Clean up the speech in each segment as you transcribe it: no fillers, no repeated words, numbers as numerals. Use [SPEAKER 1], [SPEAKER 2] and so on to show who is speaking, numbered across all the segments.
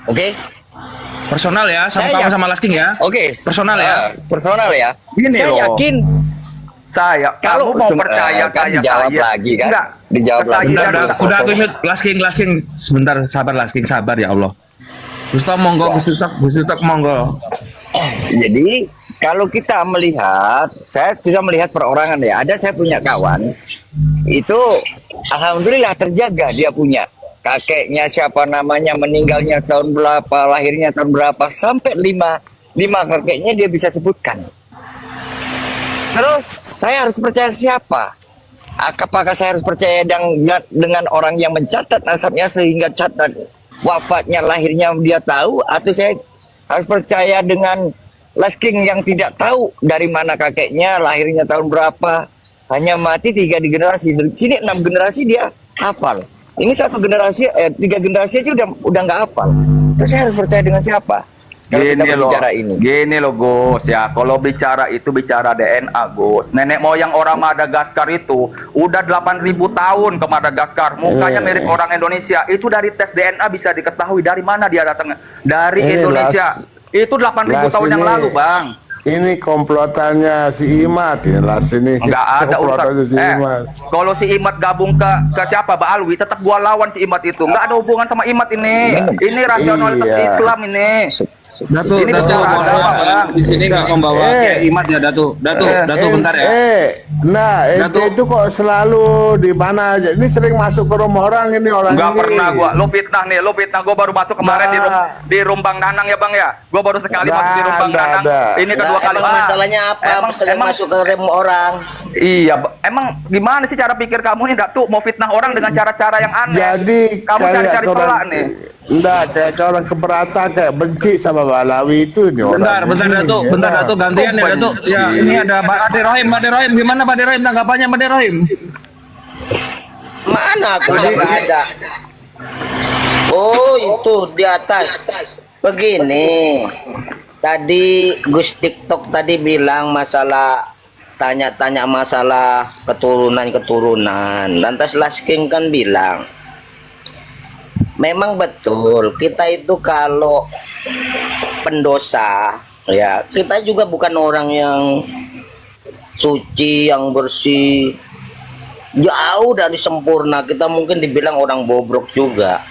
[SPEAKER 1] Oke.
[SPEAKER 2] Personal ya, sama
[SPEAKER 1] Saya
[SPEAKER 2] kamu
[SPEAKER 1] yak-
[SPEAKER 2] sama Lasking ya.
[SPEAKER 1] Oke.
[SPEAKER 2] Personal ya.
[SPEAKER 1] Personal ya.
[SPEAKER 3] Gini
[SPEAKER 1] Saya
[SPEAKER 3] loh.
[SPEAKER 1] yakin
[SPEAKER 3] Saya,
[SPEAKER 1] kalau
[SPEAKER 3] kamu mau percaya
[SPEAKER 1] kan
[SPEAKER 3] saya
[SPEAKER 1] dijawab
[SPEAKER 3] saya.
[SPEAKER 1] lagi kan?
[SPEAKER 3] Enggak.
[SPEAKER 1] Dijawab lagi.
[SPEAKER 3] Saya
[SPEAKER 2] Udah,
[SPEAKER 3] adalah
[SPEAKER 2] udah aku
[SPEAKER 3] sosok.
[SPEAKER 2] mute. Lasking, sebentar, sabar Lasking, sabar ya Allah. Gustaf monggo, Gustaf monggo.
[SPEAKER 1] Jadi kalau kita melihat, saya juga melihat perorangan ya. Ada saya punya kawan itu, alhamdulillah terjaga dia punya kakeknya siapa namanya meninggalnya tahun berapa, lahirnya tahun berapa, sampai lima kakeknya dia bisa sebutkan. Terus saya harus percaya siapa? Apakah saya harus percaya dengan orang yang mencatat nasabnya sehingga catat wafatnya, lahirnya dia tahu, atau saya harus percaya dengan Lasking yang tidak tahu dari mana kakeknya, lahirnya tahun berapa, hanya mati 3 di generasi. Di sini 6 generasi dia hafal. Ini satu generasi, 3 generasi aja udah nggak hafal. Terus saya harus percaya dengan siapa? Kalau kita berbicara ini.
[SPEAKER 3] Gini loh Gus ya, kalau bicara itu bicara DNA Gus. Nenek moyang orang Madagaskar itu udah 8.000 tahun ke Madagaskar. Mukanya mirip orang Indonesia. Itu dari tes DNA bisa diketahui dari mana dia datang. Dari Indonesia. Itu 8.000 tahun yang lalu, Bang.
[SPEAKER 4] Ini komplotannya si Imat ya, ini
[SPEAKER 3] Enggak ada
[SPEAKER 4] komplotannya
[SPEAKER 3] urusan.
[SPEAKER 4] si Imat.
[SPEAKER 3] Kalau si Imat gabung ke siapa, Mbak Alwi, tetap gua lawan si Imat itu. Enggak ada hubungan sama Imat ini. Ini rasionalitas
[SPEAKER 4] Iya.
[SPEAKER 3] Islam ini.
[SPEAKER 2] Datu,
[SPEAKER 3] Ini
[SPEAKER 2] Datu,
[SPEAKER 3] bicara
[SPEAKER 2] mohon
[SPEAKER 3] agama,
[SPEAKER 2] maaf,
[SPEAKER 3] Bang.
[SPEAKER 2] di sini nggak membawa Kiai Imat ya, Datu, bentar ya.
[SPEAKER 4] Nah, ente
[SPEAKER 2] Datuk.
[SPEAKER 4] itu kok selalu di mana aja? Ini sering masuk ke rumah orang ini orang
[SPEAKER 3] Enggak
[SPEAKER 4] ini.
[SPEAKER 3] pernah gua. Lo fitnah nih, lo fitnah. Gua baru masuk kemarin
[SPEAKER 4] Nah.
[SPEAKER 3] di Rumbang Nanang ya, Bang ya. Gua baru sekali masuk di Rumbang
[SPEAKER 4] Nah,
[SPEAKER 3] Nanang.
[SPEAKER 4] nah.
[SPEAKER 3] Ini kedua kali.
[SPEAKER 5] Emang masalahnya apa? Sering masuk ke rem orang.
[SPEAKER 3] Iya, emang gimana sih cara pikir kamu nih, Datuk? Mau fitnah orang dengan cara-cara yang aneh.
[SPEAKER 4] Jadi
[SPEAKER 3] kamu cari-cari
[SPEAKER 4] kayak
[SPEAKER 3] pelak
[SPEAKER 4] orang
[SPEAKER 3] nih.
[SPEAKER 4] enggak, kayak orang keberatan, kayak benci sama Balawi itu nih
[SPEAKER 2] Bentar,
[SPEAKER 4] orang. ini,
[SPEAKER 2] Datu,
[SPEAKER 4] ya
[SPEAKER 2] bentar
[SPEAKER 4] kan?
[SPEAKER 2] Datu, gantian ya Datu. Ya, ini ada Pak Ade Rohim, gimana Pak Ade Rohim tanggapannya Pak Ade Rohim?
[SPEAKER 5] Mana aku nggak ada. Oh itu di atas. Begini. Tadi Gus TikTok tadi bilang masalah tanya-tanya masalah keturunan. Lantas Lasking kan bilang memang betul kita itu kalau pendosa ya kita juga bukan orang yang suci yang bersih, jauh dari sempurna. Kita mungkin dibilang orang bobrok juga,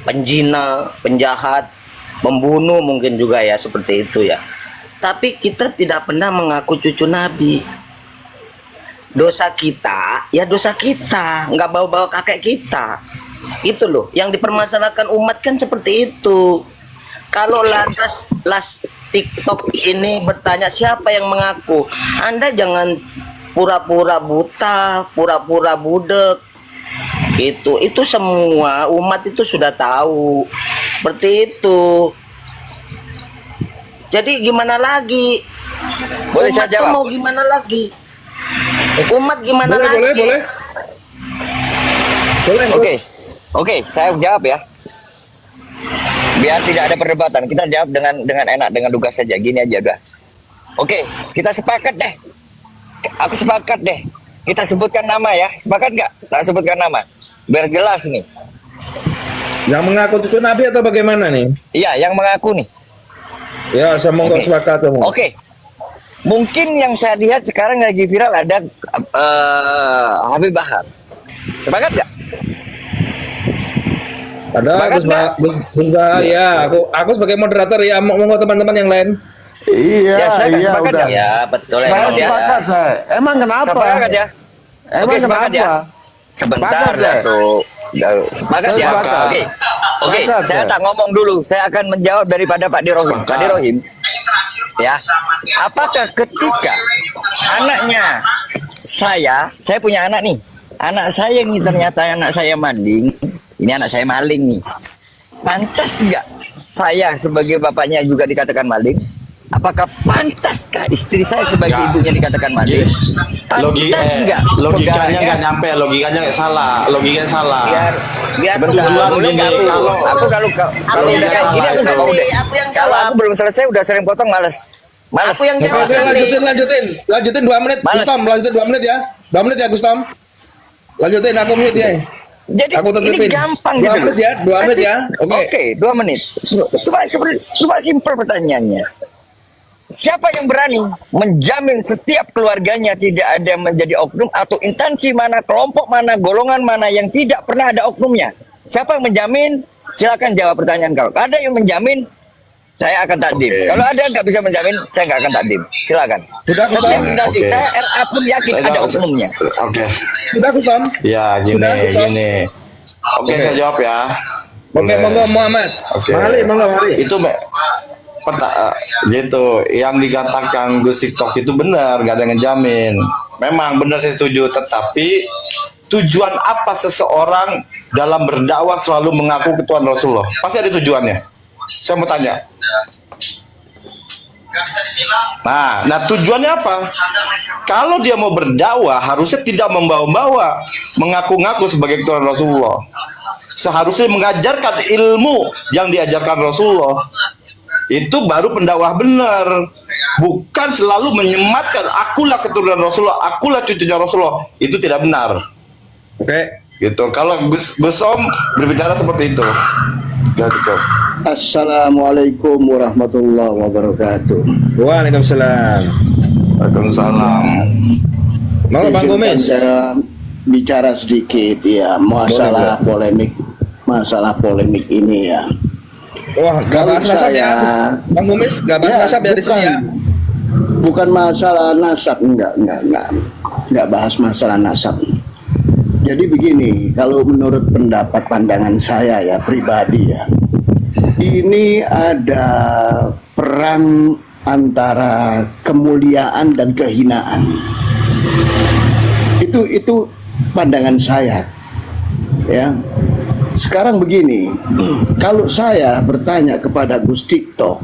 [SPEAKER 5] penjina, penjahat, pembunuh mungkin juga ya, seperti itu ya. Tapi kita tidak pernah mengaku cucu Nabi. Dosa kita ya dosa kita, nggak bawa-bawa kakek kita. Itu loh yang dipermasalahkan umat kan seperti itu. Kalau las TikTok ini bertanya siapa yang mengaku, Anda jangan pura-pura buta, pura-pura budek. Itu semua umat itu sudah tahu. Seperti itu. Jadi gimana lagi?
[SPEAKER 1] Boleh
[SPEAKER 5] Umat
[SPEAKER 1] saya
[SPEAKER 5] tuh
[SPEAKER 1] jawab?
[SPEAKER 5] mau gimana lagi? Umat gimana lagi?
[SPEAKER 1] Oke. Oke, saya jawab ya. Biar tidak ada perdebatan, kita jawab dengan enak, dengan lugas saja. Gini aja udah. Oke, kita sepakat deh. Aku sepakat deh. Kita sebutkan nama ya. Sepakat nggak? Tak sebutkan nama. Biar jelas nih.
[SPEAKER 2] Yang mengaku cucu Nabi atau bagaimana nih?
[SPEAKER 1] Iya, yang mengaku nih.
[SPEAKER 2] Ya, saya monggo
[SPEAKER 1] Oke.
[SPEAKER 2] sepakat tuh.
[SPEAKER 1] Oke. Mungkin yang saya lihat sekarang lagi viral ada Habib Bahar. Sepakat nggak?
[SPEAKER 2] Ada
[SPEAKER 1] Sepakat
[SPEAKER 2] Gus ya, aku sebagai moderator ya, monggo teman-teman yang lain.
[SPEAKER 4] Iya,
[SPEAKER 1] Ya, saya
[SPEAKER 4] iya
[SPEAKER 1] sepakat
[SPEAKER 4] udah.
[SPEAKER 1] ya.
[SPEAKER 5] Ya betul
[SPEAKER 4] Saya
[SPEAKER 1] Sepakat ya.
[SPEAKER 4] sepakat saya. Emang kenapa?
[SPEAKER 1] Sepakat ya.
[SPEAKER 4] Emang
[SPEAKER 1] Oke, sepakat
[SPEAKER 4] kenapa?
[SPEAKER 1] ya. Sebentar
[SPEAKER 4] Sepakat, ya.
[SPEAKER 1] Datuk. Sepakat ya.
[SPEAKER 4] Sepakat.
[SPEAKER 1] Oke. Oke,
[SPEAKER 4] Sepakat,
[SPEAKER 1] saya
[SPEAKER 4] ya.
[SPEAKER 1] tak ngomong dulu. Saya akan menjawab daripada Pak Dirohim. Pak Dirohim. Ya. Apakah ketika anaknya saya punya anak nih. Anak saya nih ternyata anak saya maling. Ini anak saya maling nih. Pantas nggak saya sebagai bapaknya juga dikatakan maling? Apakah pantaskah istri saya sebagai ibunya dikatakan maling? Pantas nggak?
[SPEAKER 6] Logikanya
[SPEAKER 1] saudaranya?
[SPEAKER 6] nggak nyampe, logikanya nggak salah, logikanya salah.
[SPEAKER 1] biar
[SPEAKER 6] Tujuan
[SPEAKER 1] boleh
[SPEAKER 6] gini,
[SPEAKER 1] nggak aku kalau udah kayak gini aku nggak mau deh.
[SPEAKER 5] Aku yang
[SPEAKER 1] Kalau
[SPEAKER 5] jawab.
[SPEAKER 1] aku belum selesai udah sering potong, males.
[SPEAKER 5] Aku yang
[SPEAKER 2] Oke,
[SPEAKER 5] jawab.
[SPEAKER 2] lanjutin 2 menit.
[SPEAKER 1] Males.
[SPEAKER 2] Gustom, lanjutin 2 menit ya. 2 menit ya Gustom. Lanjutin, aku mute ya.
[SPEAKER 1] Jadi
[SPEAKER 2] Aku
[SPEAKER 1] ini
[SPEAKER 2] tutupin.
[SPEAKER 1] gampang
[SPEAKER 2] 2
[SPEAKER 1] gitu.
[SPEAKER 2] menit ya, 2 menit ya. Oke.
[SPEAKER 1] Oke, 2 menit. Cuma simpel pertanyaannya. Siapa yang berani menjamin setiap keluarganya tidak ada menjadi oknum atau instansi mana, kelompok mana, golongan mana yang tidak pernah ada oknumnya? Siapa yang menjamin? Silakan jawab pertanyaan kalau ada yang menjamin, saya akan takdim. Kalau ada yang nggak bisa menjamin, saya nggak akan takdim. Silakan.
[SPEAKER 2] Sudah,
[SPEAKER 1] Setiap
[SPEAKER 2] Sultan?
[SPEAKER 1] instansi,
[SPEAKER 6] Oke.
[SPEAKER 1] saya RA pun yakin ada oknumnya.
[SPEAKER 6] Oke.
[SPEAKER 2] Sudah, Sultan?
[SPEAKER 6] Ya,
[SPEAKER 2] Sudah, Sultan?
[SPEAKER 6] gini. Oke, saya jawab ya.
[SPEAKER 2] Oke,
[SPEAKER 6] Boleh.
[SPEAKER 2] monggo Muhammad.
[SPEAKER 6] Oke.
[SPEAKER 2] Monggo, Mari.
[SPEAKER 6] Itu gitu yang dikatakan Gus TikTok itu benar, gak ada yang ngejamin. Memang benar, saya setuju, tetapi tujuan apa seseorang dalam berdakwah selalu mengaku ketuhanan Rasulullah? Pasti ada tujuannya. Saya mau tanya. Nah, tujuannya apa? Kalau dia mau berdakwah, harusnya tidak membawa-bawa, mengaku-ngaku sebagai ketuhanan Rasulullah. Seharusnya mengajarkan ilmu yang diajarkan Rasulullah. Itu baru pendakwah benar. Bukan selalu menyematkan akulah keturunan Rasulullah, akulah cucunya Rasulullah. Itu tidak benar.
[SPEAKER 2] Oke.
[SPEAKER 6] Gitu. Kalau Gus Om berbicara seperti itu. Ya, cukup.
[SPEAKER 7] Assalamualaikum warahmatullahi wabarakatuh.
[SPEAKER 2] Waalaikumsalam.
[SPEAKER 6] Waalaikumsalam.
[SPEAKER 2] Monggo Bang
[SPEAKER 7] Izinkan
[SPEAKER 2] Gomes.
[SPEAKER 7] saya bicara sedikit ya masalah polemik ini ya.
[SPEAKER 2] Wah, gak
[SPEAKER 7] Kalau
[SPEAKER 2] bahas nasab ya.
[SPEAKER 7] saya-
[SPEAKER 2] Bang Gomes, gak bahas nasab ya di sini ya.
[SPEAKER 7] Bukan masalah nasab, enggak bahas masalah nasab. Jadi begini, kalau menurut pendapat pandangan saya ya pribadi ya, ini ada perang antara kemuliaan dan kehinaan. Itu pandangan saya. Ya. Sekarang begini, kalau saya bertanya kepada Gus TikTok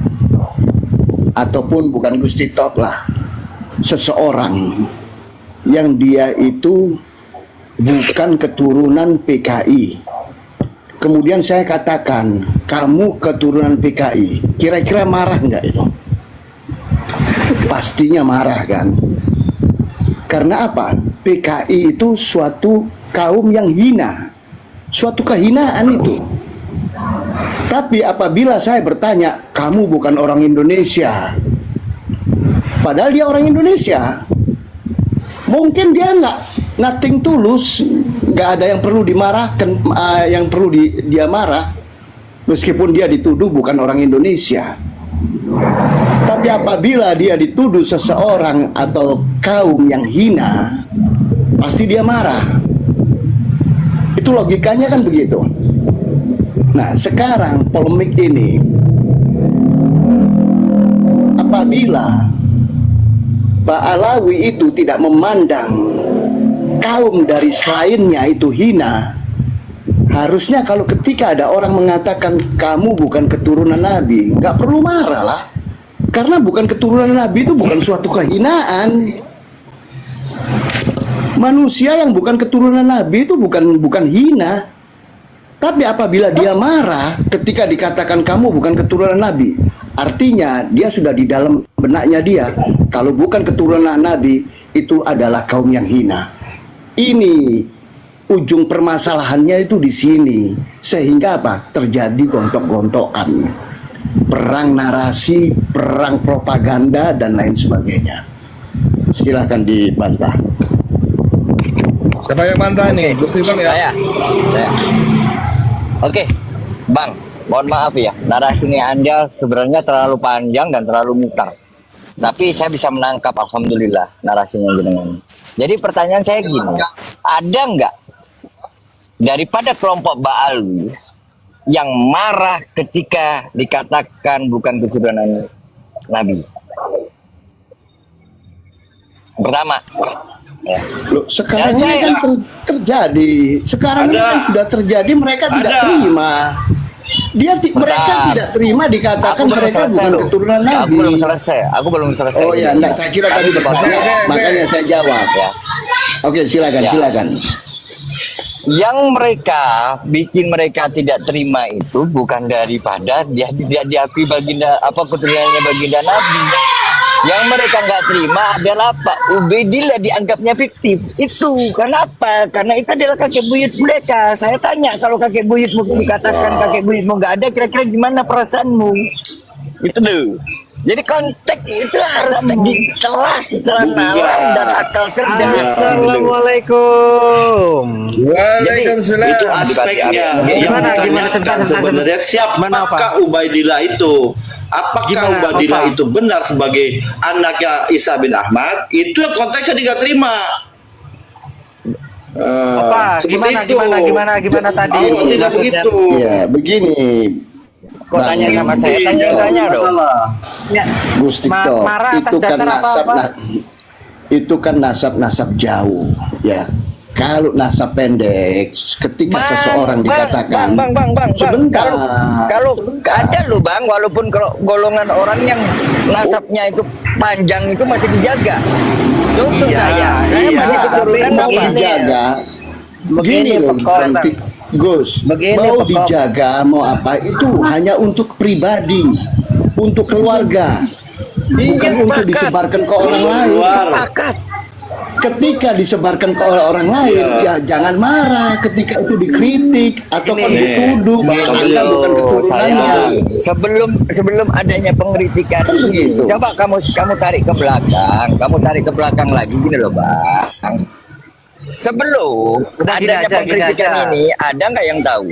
[SPEAKER 7] ataupun bukan Gus TikTok lah, seseorang yang dia itu bukan keturunan PKI. Kemudian saya katakan, kamu keturunan PKI. Kira-kira marah nggak itu? Pastinya marah kan? Karena apa? PKI itu suatu kaum yang hina. Suatu kehinaan itu. Tapi apabila saya bertanya, kamu bukan orang Indonesia. Padahal dia orang Indonesia. Mungkin dia nothing tulus, nggak ada yang perlu dimarahkan, yang perlu dia marah, meskipun dia dituduh bukan orang Indonesia. Tapi apabila dia dituduh seseorang atau kaum yang hina, pasti dia marah. Itu logikanya kan begitu. Nah, sekarang polemik ini, apabila Pak Alawi itu tidak memandang kaum dari selainnya itu hina, harusnya kalau ketika ada orang mengatakan kamu bukan keturunan Nabi, nggak perlu marah lah. Karena bukan keturunan Nabi itu bukan suatu kehinaan. Manusia yang bukan keturunan Nabi itu bukan hina. Tapi apabila dia marah ketika dikatakan kamu bukan keturunan Nabi, artinya dia sudah di dalam benaknya dia, kalau bukan keturunan Nabi itu adalah kaum yang hina. Ini ujung permasalahannya itu di sini. Sehingga apa? Terjadi gontok-gontokan, perang narasi, perang propaganda dan lain sebagainya. Silahkan dibantah.
[SPEAKER 2] Siapa yang bantah nih? Gus TikTok ya?
[SPEAKER 1] Saya. Oke, Bang, mohon maaf ya, narasinya Anda sebenarnya terlalu panjang dan terlalu mutar. Tapi saya bisa menangkap, alhamdulillah, narasinya jenengan. Jadi pertanyaan saya gini, ada nggak daripada kelompok Ba'alwi yang marah ketika dikatakan bukan keturunan Nabi? Pertama, ya.
[SPEAKER 7] Loh, sekarang
[SPEAKER 1] Dan
[SPEAKER 7] ini kan terjadi. Sekarang ini
[SPEAKER 6] Ada.
[SPEAKER 7] kan sudah terjadi, mereka tidak
[SPEAKER 6] Ada.
[SPEAKER 7] terima. Mereka tidak terima dikatakan
[SPEAKER 1] Aku belum
[SPEAKER 7] mereka
[SPEAKER 1] selesai
[SPEAKER 7] bukan
[SPEAKER 1] loh.
[SPEAKER 7] keturunan
[SPEAKER 1] Aku
[SPEAKER 7] Nabi.
[SPEAKER 1] belum selesai. Aku belum selesai.
[SPEAKER 7] Oh ya, enggak, saya kira tadi bertanya, makanya saya jawab.
[SPEAKER 1] Ya.
[SPEAKER 7] Oke, silakan,
[SPEAKER 1] Ya.
[SPEAKER 7] silakan.
[SPEAKER 1] Yang mereka bikin mereka tidak terima itu bukan daripada dia tidak diakui baginda apa keturunannya baginda Nabi, Yang mereka nggak terima adalah Pak Ubaidillah dianggapnya fiktif. Itu kenapa? Karena itu adalah kakek buyut mereka. Saya tanya, kalau kakek buyutmu dikatakan kakek buyutmu nggak ada, kira-kira gimana perasaanmu? Itu dulu. Jadi konteks itu harus ditelah secara nalar dan akal cerdas.
[SPEAKER 8] Assalamualaikum.
[SPEAKER 2] Waalaikumsalam.
[SPEAKER 6] Itu aspeknya yang ditanyakan sebenarnya siapakah Ubaidillah itu? Apakah Ubaidillah itu benar sebagai anaknya Isa bin Ahmad? Itu yang konteksnya tidak terima. Seperti itu.
[SPEAKER 8] Gimana tadi?
[SPEAKER 6] Oh, tidak begitu.
[SPEAKER 7] Ya, begini.
[SPEAKER 1] Kok tanya sama saya? Tanya dong.
[SPEAKER 7] Gus Tikto,
[SPEAKER 8] marah atas
[SPEAKER 7] itu kan
[SPEAKER 8] dasar
[SPEAKER 7] nasab
[SPEAKER 8] apa-apa?
[SPEAKER 7] itu kan nasab jauh, ya. Kalau nasab pendek, ketika seseorang dikatakan
[SPEAKER 1] bang,
[SPEAKER 7] sebentar,
[SPEAKER 1] kalau ada loh bang, walaupun kalau golongan orang yang nasabnya itu panjang itu masih dijaga. Contoh saya masih keturunan
[SPEAKER 7] mau
[SPEAKER 1] bapak.
[SPEAKER 7] dijaga, begini loh, nanti Gus, mau dijaga, mau apa itu hanya untuk pribadi, untuk keluarga, bukan untuk disebarkan ke orang lain.
[SPEAKER 1] Sepakat.
[SPEAKER 7] Ketika disebarkan ke orang lain, ya jangan marah. Ketika itu dikritik atau kan dituduh bahwa Anda bukan keturunannya.
[SPEAKER 1] Sebelum adanya pengkritikan
[SPEAKER 7] Begitu.
[SPEAKER 1] coba kamu tarik ke belakang lagi gini loh bang. Sebelum adanya pengkritikan ini, ada nggak yang tahu?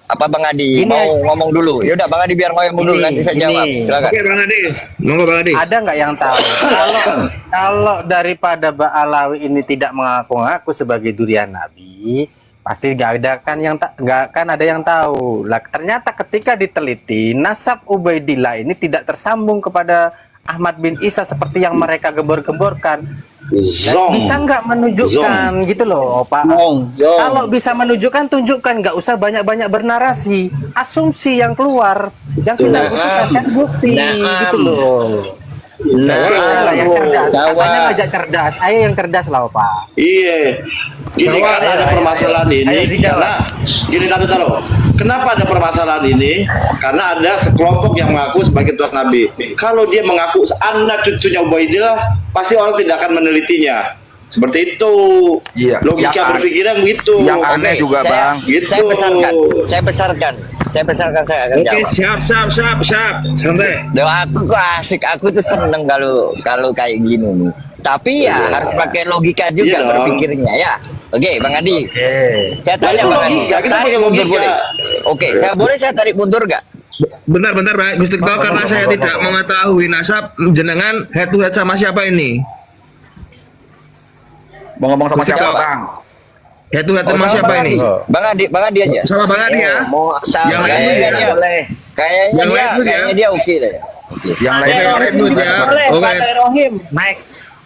[SPEAKER 1] Apa Bang Adi mau ngomong dulu? Ya udah Bang Adi biar ngomong dulu, nanti saya jawab. Silakan.
[SPEAKER 2] Oke Bang Adi, monggo Bang Adi.
[SPEAKER 8] Ada nggak yang tahu? Kalau daripada Mbak Alawi ini tidak mengaku-ngaku sebagai durian Nabi, pasti nggak akan ada yang tahu. Lah ternyata ketika diteliti, nasab Ubaidillah ini tidak tersambung kepada Ahmad bin Isa seperti yang mereka gembor-gemborkan. Bisa nggak menunjukkan gitu loh Pak? Kalau bisa menunjukkan, tunjukkan, nggak usah banyak-banyak bernarasi. Asumsi yang keluar, yang tidak butuhkan bukti gitu loh. Yang cerdas, katanya ngajak cerdas, ayo yang cerdas lah Pak.
[SPEAKER 6] Iya. Gini kan ada permasalahan ini karena gini taruh. Kenapa ada permasalahan ini? Karena ada sekelompok yang mengaku sebagai tuan Nabi. Kalau dia mengaku anak cucunya Ubaidillah, pasti orang tidak akan menelitinya. Seperti itu.
[SPEAKER 3] Iya.
[SPEAKER 6] Logika berpikirnya begitu.
[SPEAKER 3] Yang aneh juga bang.
[SPEAKER 6] Gitu.
[SPEAKER 1] Saya besarkan, saya akan
[SPEAKER 2] Oke,
[SPEAKER 1] jawab.
[SPEAKER 2] siap. Santai.
[SPEAKER 1] Aku asik, aku tuh seneng kalau kayak gini nih. Tapi ya harus pakai logika juga
[SPEAKER 6] Iya dong.
[SPEAKER 1] berpikirnya ya. Oke, Bang Adi. Saya tanya
[SPEAKER 6] itu
[SPEAKER 1] Bang Adi.
[SPEAKER 6] logika, kita
[SPEAKER 1] Tarik
[SPEAKER 6] pakai
[SPEAKER 1] mundur
[SPEAKER 6] logika.
[SPEAKER 1] boleh? Oke, saya tarik mundur nggak?
[SPEAKER 2] Bentar Pak Gus Tikto, karena saya tidak mengetahui nasab jenengan head to head sama siapa ini?
[SPEAKER 3] Mau ngomong sama siapa
[SPEAKER 1] Siapa?
[SPEAKER 3] bang?
[SPEAKER 2] Head to head sama
[SPEAKER 1] sama
[SPEAKER 2] siapa
[SPEAKER 1] Bang
[SPEAKER 2] ini?
[SPEAKER 1] Adi. Bang Adi aja.
[SPEAKER 2] Sama Bang Adi ya?
[SPEAKER 5] Mau
[SPEAKER 2] Yang lain dulu ya?
[SPEAKER 5] boleh.
[SPEAKER 2] Yang lain dulu ya?
[SPEAKER 1] Kayaknya dia oke deh.
[SPEAKER 3] Yang
[SPEAKER 2] Oke,
[SPEAKER 3] lain
[SPEAKER 2] yang lain dulu ya. Oke.
[SPEAKER 8] Naik,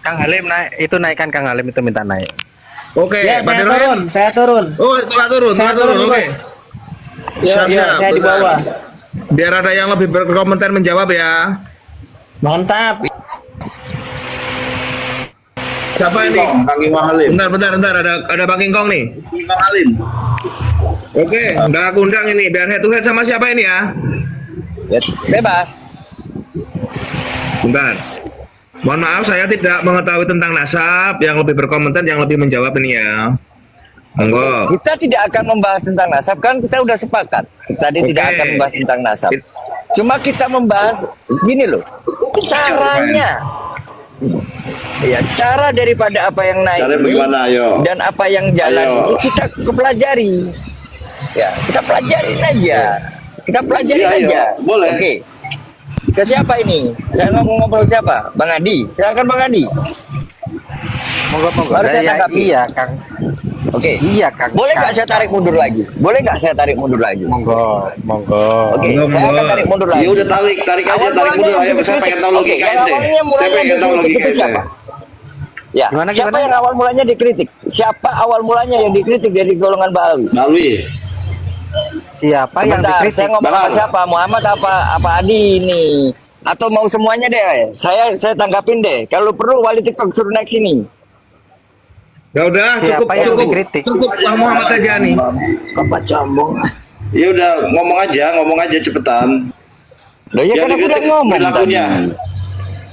[SPEAKER 8] Kang Halim naik, itu naikkan Kang Halim itu minta naik.
[SPEAKER 2] Oke,
[SPEAKER 9] Ya,
[SPEAKER 2] Pak
[SPEAKER 9] saya
[SPEAKER 2] Derohim.
[SPEAKER 9] turun, saya turun.
[SPEAKER 2] Oh, telah turun. Oke.
[SPEAKER 9] Bos. Ya, saya di
[SPEAKER 2] Bentar.
[SPEAKER 9] bawah.
[SPEAKER 2] Biar ada yang lebih berkomentar menjawab ya.
[SPEAKER 9] Mantap.
[SPEAKER 2] Siapa ini?
[SPEAKER 6] Kang Imam Halim.
[SPEAKER 2] Bentar, ada Bang King Kong nih.
[SPEAKER 6] Imam Halim.
[SPEAKER 2] Oke, udah aku undang ini. Biar head to head sama siapa ini ya?
[SPEAKER 1] Bebas.
[SPEAKER 2] Bentar. Mohon maaf, saya tidak mengetahui tentang nasab. Yang lebih berkomentar, yang lebih menjawab ini ya. Monggo.
[SPEAKER 1] Kita tidak akan membahas tentang nasab, kan kita udah sepakat. Tadi tidak
[SPEAKER 2] Oke.
[SPEAKER 1] akan membahas tentang nasab. Cuma kita membahas gini loh, caranya. Ya, cara daripada apa yang naik
[SPEAKER 6] Cara
[SPEAKER 1] ini
[SPEAKER 6] bagaimana, ayo?
[SPEAKER 1] dan apa yang jalan
[SPEAKER 6] Ayo.
[SPEAKER 1] ini kita pelajari. Ya, kita pelajarin aja. Kita pelajarin
[SPEAKER 6] Iya, ayo.
[SPEAKER 1] aja.
[SPEAKER 6] Boleh.
[SPEAKER 1] Oke. Ke siapa ini? Saya ngobrol siapa? Bang Adi. Silakan Bang Adi.
[SPEAKER 8] Monggo.
[SPEAKER 1] Baru saya tanggapi.
[SPEAKER 8] Iya Kang.
[SPEAKER 1] Oke.
[SPEAKER 8] Iya Kang.
[SPEAKER 1] Boleh nggak saya tarik mundur lagi?
[SPEAKER 8] Monggo.
[SPEAKER 1] Oke,
[SPEAKER 2] Monggo,
[SPEAKER 1] saya akan
[SPEAKER 2] monggo.
[SPEAKER 1] tarik mundur lagi.
[SPEAKER 6] Ya udah tarik aja,
[SPEAKER 1] Awal
[SPEAKER 6] tarik mundur.
[SPEAKER 1] mulanya
[SPEAKER 6] Ayo,
[SPEAKER 1] yang
[SPEAKER 6] saya pengen tahu
[SPEAKER 1] dikritik.
[SPEAKER 6] logika
[SPEAKER 1] Oke,
[SPEAKER 6] ente.
[SPEAKER 1] awalnya mulanya
[SPEAKER 6] Saya pengen tahu
[SPEAKER 1] dikritik
[SPEAKER 6] logika
[SPEAKER 1] itu siapa?
[SPEAKER 6] ente.
[SPEAKER 1] Ya,
[SPEAKER 8] Gimana?
[SPEAKER 1] siapa yang awal mulanya dikritik? Siapa awal mulanya yang dikritik dari golongan Balawi?
[SPEAKER 6] Balwi.
[SPEAKER 8] Siapa yang
[SPEAKER 1] Sebentar,
[SPEAKER 8] dikritik?
[SPEAKER 1] saya ngomong sama
[SPEAKER 6] Bang.
[SPEAKER 1] siapa? Muhammad apa Adi ini? Atau mau semuanya deh? Saya tanggapin deh. Kalau perlu wali TikTok suruh naik sini.
[SPEAKER 2] Ya udah,
[SPEAKER 8] Siapa yang dikritik?
[SPEAKER 2] cukup Bang Muhammad aja nih.
[SPEAKER 7] Bapak Cambong.
[SPEAKER 6] Ya udah ngomong aja cepetan.
[SPEAKER 1] Loh ya
[SPEAKER 6] Yang
[SPEAKER 1] kan aku udah
[SPEAKER 6] dikritik
[SPEAKER 1] ngomong
[SPEAKER 6] perilakunya.
[SPEAKER 1] tadi.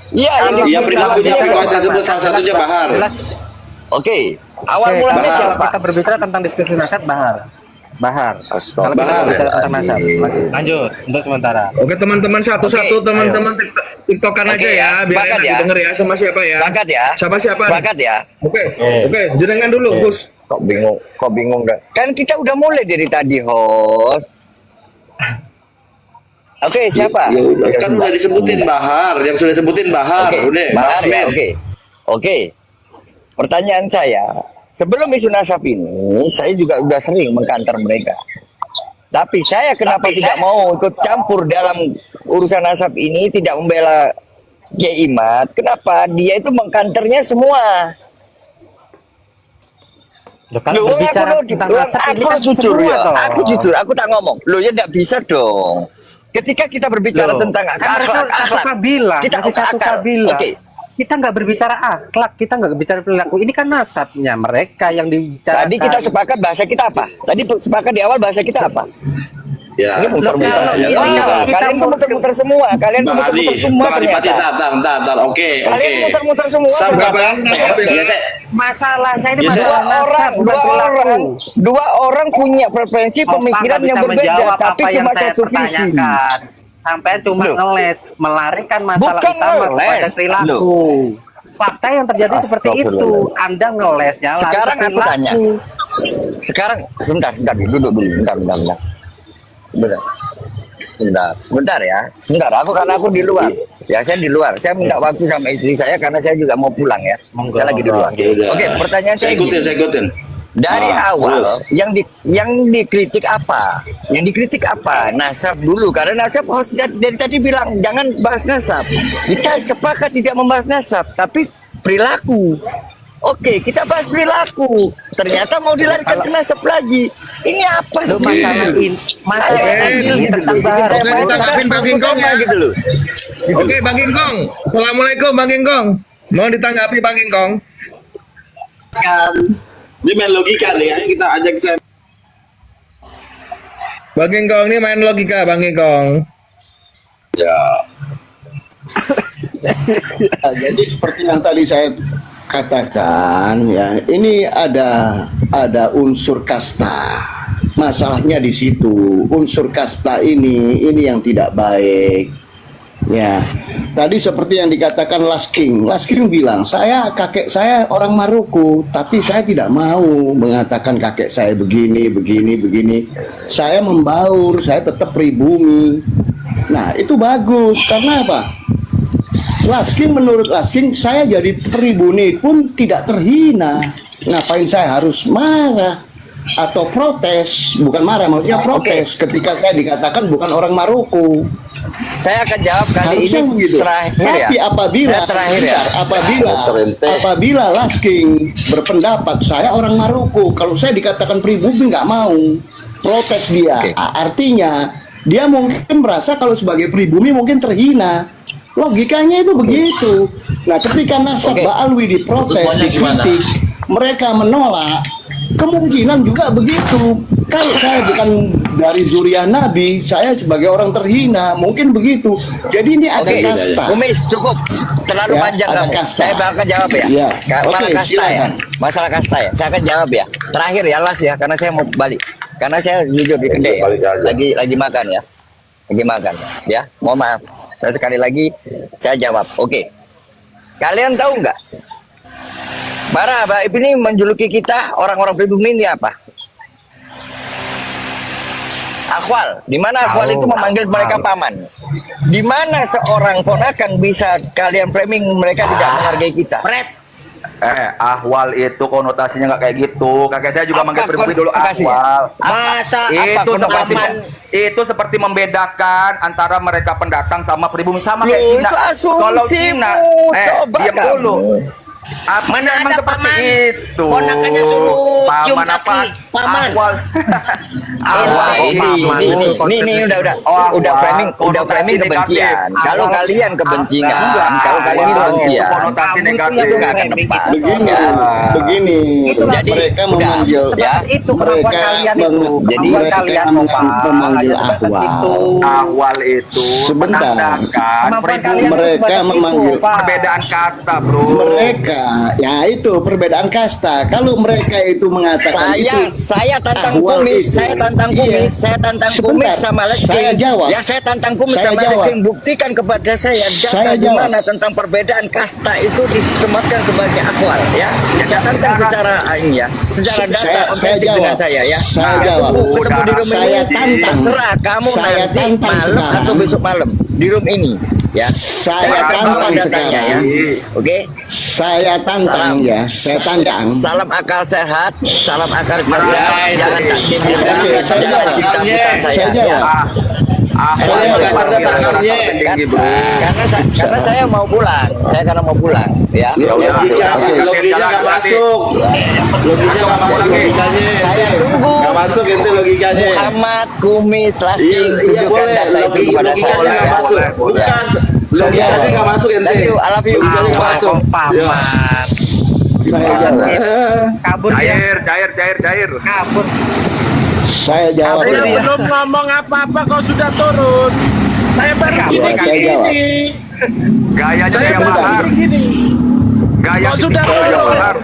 [SPEAKER 1] Iya,
[SPEAKER 6] Iya, perilakunya Piko saya sebut salah satunya Bahar.
[SPEAKER 1] Oke, awal
[SPEAKER 8] Oke,
[SPEAKER 1] mulanya
[SPEAKER 8] kalau
[SPEAKER 1] siapa?
[SPEAKER 8] kita berbicara tentang diskusi nasab, Bahar. Kalau kita
[SPEAKER 6] Bahar.
[SPEAKER 8] berbicara tentang nasab, lanjut untuk sementara.
[SPEAKER 2] Oke teman-teman satu-satu
[SPEAKER 1] Oke,
[SPEAKER 2] teman-teman tiktokan
[SPEAKER 1] Oke,
[SPEAKER 2] aja ya, biar
[SPEAKER 1] sepakat
[SPEAKER 2] enak
[SPEAKER 1] ya.
[SPEAKER 2] didengar ya sama siapa ya.
[SPEAKER 1] Sepakat ya.
[SPEAKER 2] Siapa nih?
[SPEAKER 1] Sepakat ya.
[SPEAKER 2] Oke, jenengan dulu Gus.
[SPEAKER 1] Kok bingung dah. Kan kita udah mulai dari tadi, host. Oke, siapa?
[SPEAKER 6] Ya udah, kan udah disebutin Bahar, yang sudah disebutin Bahar,
[SPEAKER 1] Oke,
[SPEAKER 6] udah.
[SPEAKER 1] Bahar ya,
[SPEAKER 6] Basmin.
[SPEAKER 1] oke. Pertanyaan saya, sebelum isu nasab ini, saya juga udah sering mengkantor mereka. Tapi saya kenapa tidak mau ikut campur dalam urusan nasab ini, tidak membela Kiai Imad? Kenapa? Dia itu mengkantornya semua.
[SPEAKER 8] Loh, kalau berbicara tentang nasab ini kan
[SPEAKER 1] jujur
[SPEAKER 8] semua
[SPEAKER 1] ya,
[SPEAKER 8] toh.
[SPEAKER 1] aku jujur, aku tak ngomong. Loh ya tidak bisa dong. Ketika kita berbicara
[SPEAKER 8] Loh,
[SPEAKER 1] tentang
[SPEAKER 8] kan mereka satu kabilah,
[SPEAKER 1] kita
[SPEAKER 8] masih satu kabilah.
[SPEAKER 1] Oke.
[SPEAKER 8] Kita nggak berbicara akhlak, kita nggak berbicara perilaku. Ini kan nasabnya mereka yang dibicarakan.
[SPEAKER 1] Tadi kita sepakat bahasa kita apa? Tadi sepakat di awal bahasa kita apa?
[SPEAKER 6] Ya.
[SPEAKER 1] Ini muter-muter
[SPEAKER 8] Kalau
[SPEAKER 1] semua.
[SPEAKER 8] ini kalau kita
[SPEAKER 1] Kalian tuh muter-muter semua. Kalian tuh
[SPEAKER 6] Bang Adi,
[SPEAKER 1] muter-muter semua
[SPEAKER 6] Bang Adi,
[SPEAKER 1] ternyata.
[SPEAKER 6] bentar. Oke.
[SPEAKER 1] Kalian muter-muter semua.
[SPEAKER 6] Sampai
[SPEAKER 1] ternyata.
[SPEAKER 6] ya, saya,
[SPEAKER 8] masalahnya ini
[SPEAKER 6] Ya,
[SPEAKER 8] masalah nasab, bukan perilaku.
[SPEAKER 1] dua orang punya preferensi
[SPEAKER 8] Opa
[SPEAKER 1] pemikiran
[SPEAKER 8] nggak
[SPEAKER 1] yang
[SPEAKER 8] bisa
[SPEAKER 1] berbeda,
[SPEAKER 8] menjawab
[SPEAKER 1] tapi
[SPEAKER 8] apa yang
[SPEAKER 1] cuma
[SPEAKER 8] saya
[SPEAKER 1] satu visi.
[SPEAKER 8] pertanyakan. Sampai cuma
[SPEAKER 1] Loh.
[SPEAKER 8] ngeles, melarikan masalah
[SPEAKER 1] Bukan
[SPEAKER 8] utama
[SPEAKER 1] ngeles.
[SPEAKER 8] kepada perilaku. Fakta yang terjadi seperti itu. Anda ngelesnya lari
[SPEAKER 1] Sekarang
[SPEAKER 8] ke
[SPEAKER 1] aku tanya.
[SPEAKER 8] perilaku.
[SPEAKER 1] Sekarang sebentar, duduk dulu, sebentar ya. Sebentar, karena aku di luar. Ya saya di luar. Saya minta waktu sama istri saya karena saya juga mau pulang ya. Saya lagi di luar.
[SPEAKER 6] udah.
[SPEAKER 1] Oke, pertanyaan
[SPEAKER 6] saya
[SPEAKER 1] saya
[SPEAKER 6] ikutin.
[SPEAKER 1] gini. Dari awal
[SPEAKER 6] terus.
[SPEAKER 1] yang dikritik apa? Yang dikritik apa? Nasab dulu, karena nasab host dari tadi bilang jangan bahas nasab. Kita sepakat tidak membahas nasab, tapi perilaku. Oke, kita bahas perilaku. Ternyata mau dilarikan ke nasab lagi. Ini apa
[SPEAKER 8] Loh,
[SPEAKER 1] sih?
[SPEAKER 8] masalah ini tentang bahar.
[SPEAKER 2] Oke, ditangkapin Bang Gingkong ya.
[SPEAKER 1] gitu loh.
[SPEAKER 2] Oke, Bang Gingkong. Assalamualaikum Bang Gingkong. Mau ditanggapi Bang Gingkong?
[SPEAKER 6] Ini main logika nih, ayo kita ajak saya.
[SPEAKER 2] Bang Gingkong ini main logika Bang Gingkong.
[SPEAKER 6] Ya.
[SPEAKER 7] Ya, jadi seperti yang tadi saya katakan ya, ini ada unsur kasta. Masalahnya di situ. Unsur kasta ini yang tidak baik. Ya. Tadi seperti yang dikatakan Lasking bilang, kakek saya orang Maroko, tapi saya tidak mau mengatakan kakek saya begini. Saya membaur, saya tetap pribumi. Nah, itu bagus karena apa? Menurut Lasking, saya jadi pribumi pun tidak terhina. Ngapain saya harus marah atau protes? Bukan marah, maksudnya protes ketika saya dikatakan bukan orang Maroko.
[SPEAKER 1] Saya akan jawab kali
[SPEAKER 7] Harusnya
[SPEAKER 1] ini
[SPEAKER 7] begitu.
[SPEAKER 1] terakhir ya.
[SPEAKER 7] Tapi apabila Lasking berpendapat saya orang Maroko, kalau saya dikatakan pribumi nggak mau, protes dia.
[SPEAKER 1] Oke.
[SPEAKER 7] Artinya dia mungkin merasa kalau sebagai pribumi mungkin terhina. Logikanya itu begitu. Nah, ketika nasab
[SPEAKER 1] Oke.
[SPEAKER 7] Ba'alwi diprotes, dikritik, mereka menolak, kemungkinan juga begitu. Kalau saya bukan dari zuriat Nabi, saya sebagai orang terhina, mungkin begitu. Jadi ini ada
[SPEAKER 1] Oke,
[SPEAKER 7] kasta.
[SPEAKER 1] Kumis cukup. Terlalu
[SPEAKER 7] Ya,
[SPEAKER 1] panjang
[SPEAKER 7] ada
[SPEAKER 1] kamu.
[SPEAKER 7] kasta.
[SPEAKER 1] Saya bakal jawab ya.
[SPEAKER 7] Iya.
[SPEAKER 1] Masalah
[SPEAKER 7] Oke,
[SPEAKER 1] kasta
[SPEAKER 7] silakan.
[SPEAKER 1] ya. Masalah kasta ya. Saya akan jawab ya. Terakhir ya Las ya, karena saya mau balik. Karena saya jujur di kedai ya.
[SPEAKER 6] Balik aja.
[SPEAKER 1] Lagi makan ya. Lagi makan ya. Mohon maaf. Saya sekali lagi saya jawab. Oke. Kalian tahu nggak? Para Baib ini menjuluki kita orang-orang pribumi ini apa? Akhwal, di mana akhwal itu memanggil mereka paman. Di mana seorang ponakan bisa kalian framing mereka tidak menghargai kita?
[SPEAKER 3] Ahwal itu konotasinya nggak kayak gitu. Kakek saya juga
[SPEAKER 1] Apa
[SPEAKER 3] manggil pribumi dulu
[SPEAKER 1] konotasinya?
[SPEAKER 3] ahwal.
[SPEAKER 1] Masa apa
[SPEAKER 3] Itu seperti
[SPEAKER 1] konotasinya?
[SPEAKER 3] itu seperti membedakan antara mereka pendatang sama pribumi sama kayak
[SPEAKER 1] Loh,
[SPEAKER 3] Cina.
[SPEAKER 1] itu asumsimu.
[SPEAKER 3] Kalau Cina,
[SPEAKER 1] Coba
[SPEAKER 3] diam
[SPEAKER 1] kamu.
[SPEAKER 3] dulu.
[SPEAKER 5] Mana
[SPEAKER 3] Memang
[SPEAKER 5] ada
[SPEAKER 3] seperti
[SPEAKER 5] paman?
[SPEAKER 3] itu.
[SPEAKER 5] Ponakannya suruh cium
[SPEAKER 3] Paman apa?
[SPEAKER 5] kaki, paman.
[SPEAKER 3] Awal. Awal paman.
[SPEAKER 1] Ini udah framing kebencian. Kalau kalian kebencian, kalau kalian kebencian,
[SPEAKER 3] konotasi negatif.
[SPEAKER 1] itu nggak akan tepat.
[SPEAKER 7] Begini, begini.
[SPEAKER 1] Jadi
[SPEAKER 7] mereka
[SPEAKER 1] udah,
[SPEAKER 7] memanggil
[SPEAKER 1] ya.
[SPEAKER 8] Itu kenapa kalian itu?
[SPEAKER 7] jadi
[SPEAKER 8] Kenapa
[SPEAKER 7] mereka
[SPEAKER 8] kalian mau
[SPEAKER 7] memanggil ahwal.
[SPEAKER 3] Awal itu
[SPEAKER 7] Sebentar.
[SPEAKER 3] menandakan
[SPEAKER 7] Mereka memanggil
[SPEAKER 3] perbedaan kasta, bro.
[SPEAKER 7] mereka, ya itu perbedaan kasta. Kalau mereka itu mengatakan
[SPEAKER 1] Saya tantang
[SPEAKER 7] ahwal
[SPEAKER 1] kumis,
[SPEAKER 7] itu.
[SPEAKER 1] saya tantang
[SPEAKER 7] Iya.
[SPEAKER 1] kumis, saya tantang
[SPEAKER 7] Sebentar,
[SPEAKER 1] kumis sama lesting.
[SPEAKER 7] saya jawab.
[SPEAKER 1] Ya saya tantang kumis
[SPEAKER 7] Saya
[SPEAKER 1] sama
[SPEAKER 7] jawab.
[SPEAKER 1] lesting. Buktikan kepada saya
[SPEAKER 7] Saya
[SPEAKER 1] data di
[SPEAKER 7] jawab.
[SPEAKER 1] mana tentang perbedaan kasta itu ditempatkan sebagai akwal, ya. Saya tantang secara ini ya, secara data
[SPEAKER 7] Saya
[SPEAKER 1] otentik
[SPEAKER 7] jawab.
[SPEAKER 1] dengan saya ya.
[SPEAKER 7] Saya jawab.
[SPEAKER 1] Ketemu di room
[SPEAKER 7] Saya
[SPEAKER 1] ini,
[SPEAKER 7] tantang.
[SPEAKER 1] terserah kamu
[SPEAKER 7] Saya
[SPEAKER 1] nanti
[SPEAKER 7] tantang
[SPEAKER 1] malam
[SPEAKER 7] sekarang.
[SPEAKER 1] atau besok malam di room ini, ya.
[SPEAKER 7] Saya
[SPEAKER 1] akan bawa
[SPEAKER 7] tantang
[SPEAKER 1] datanya ya.
[SPEAKER 7] sekarang.
[SPEAKER 1] Oke.
[SPEAKER 7] Saya tantang ya, saya tantang.
[SPEAKER 1] Salam akal sehat, salam akal cerdas, jangan takdim kita,
[SPEAKER 7] Oke, saya
[SPEAKER 1] jangan
[SPEAKER 7] jawab.
[SPEAKER 1] cinta buta saya.
[SPEAKER 7] Saya jawab.
[SPEAKER 3] Ahwal
[SPEAKER 7] Saya
[SPEAKER 3] luar
[SPEAKER 7] nggak
[SPEAKER 3] biasa
[SPEAKER 7] cerdas
[SPEAKER 3] karakter tinggi, bro.
[SPEAKER 1] Karena saya mau pulang, karena mau pulang, ya.
[SPEAKER 3] Logikanya
[SPEAKER 6] nggak masuk. Logikanya nggak masuk logikanya.
[SPEAKER 1] Saya tunggu
[SPEAKER 6] Nggak masuk itu logikanya.
[SPEAKER 1] Muhammad Kumis Lasting tunjukkan data itu kepada saya.
[SPEAKER 6] Logikanya nggak
[SPEAKER 1] ya.
[SPEAKER 6] masuk. Bukan. Logikanya nggak masuk ente.
[SPEAKER 1] Thank you, I love you.
[SPEAKER 6] Logikanya nggak masuk.
[SPEAKER 8] Paman.
[SPEAKER 7] Saya jawab.
[SPEAKER 8] Kabur dia.
[SPEAKER 3] Cair.
[SPEAKER 8] Kabur.
[SPEAKER 7] Saya jawab.
[SPEAKER 8] Kabur
[SPEAKER 7] ya.
[SPEAKER 8] dia.
[SPEAKER 9] Belum ngomong apa-apa kau sudah turun. Saya baru
[SPEAKER 7] Ya,
[SPEAKER 9] gini
[SPEAKER 7] saya
[SPEAKER 9] kali
[SPEAKER 7] jawab.
[SPEAKER 9] ini.
[SPEAKER 3] Gayanya
[SPEAKER 9] Saya
[SPEAKER 3] kayak
[SPEAKER 9] baru
[SPEAKER 3] mahar.
[SPEAKER 9] gini.
[SPEAKER 3] Gaya
[SPEAKER 9] Kau sudah
[SPEAKER 3] tipikal
[SPEAKER 9] turun.
[SPEAKER 3] mahar.